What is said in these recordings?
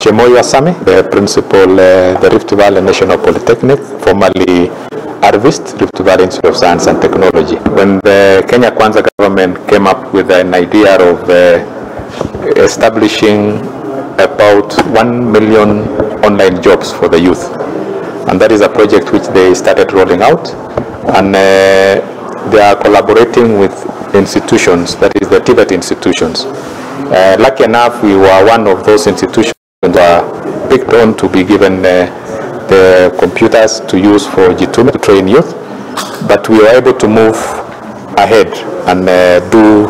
Chemoyo Asami, the principal, the Rift Valley National Polytechnic, formerly Arvist, Rift Valley Institute of Science and Technology. When the Kenya Kwanza government came up with an idea of establishing about 1 million online jobs for the youth, and that is a project which they started rolling out, and they are collaborating with institutions, that is the Tvet institutions. Lucky enough, we were one of those institutions that were picked on to be given the computers to use for G2 to train youth, but we were able to move ahead and do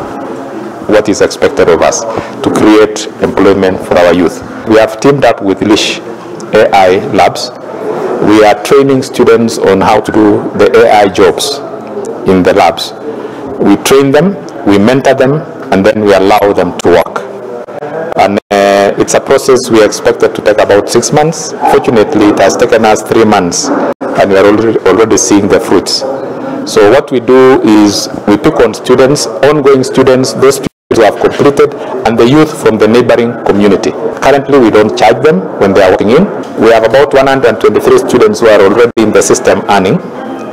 what is expected of us to create employment for our youth. We have teamed up with Lish AI Labs. We are training students on how to do the AI jobs in the labs. We train them, we mentor them, and then we allow them to work. And it's a process we expected to take about 6 months. Fortunately, it has taken us 3 months, and we are already seeing the fruits. So what we do is we pick on students, ongoing students, those students who have completed, and the youth from the neighboring community. Currently, we don't charge them when they are working in. We have about 123 students who are already in the system earning.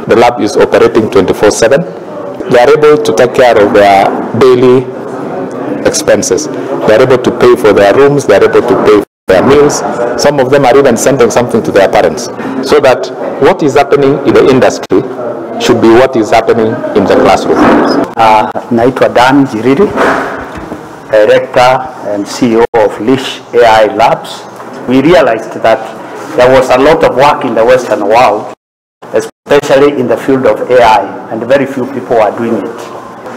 The lab is operating 24/7. They are able to take care of their daily expenses. They are able to pay for their rooms, they are able to pay for their meals. Some of them are even sending something to their parents. So that what is happening in the industry should be what is happening in the classroom. Naitwa Dan Jiriri, Director and CEO of Lish AI Labs. We realized that there was a lot of work in the Western world, especially in the field of AI, and very few people are doing it.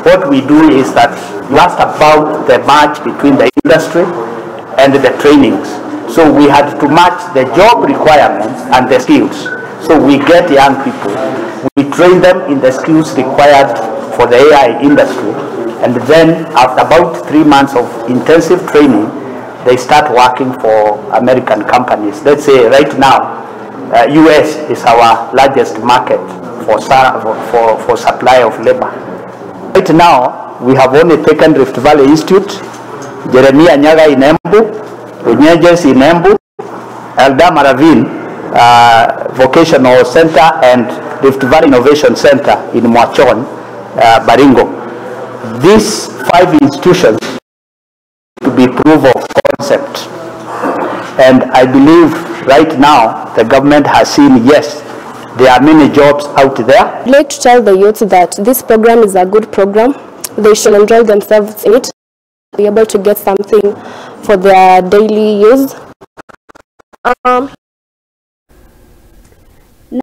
What we do is that we asked about the match between the industry and the trainings. So we had to match the job requirements and the skills. So we get young people, we train them in the skills required for the AI industry, and then after about 3 months of intensive training, they start working for American companies. Let's say right now, US is our largest market for supply of labor. Right now, we have only taken Rift Valley Institute, Jeremiah Nyaga in Embu, Unyejes in Embu, Eldama Ravine Vocational Center, and Rift Valley Innovation Center in Mwachon, Baringo. These 5 institutions to be proof of concept. And I believe right now the government has seen, yes, there are many jobs out there. I'd like to tell the youth that this program is a good program. They should enjoy themselves in it, be able to get something for their daily use.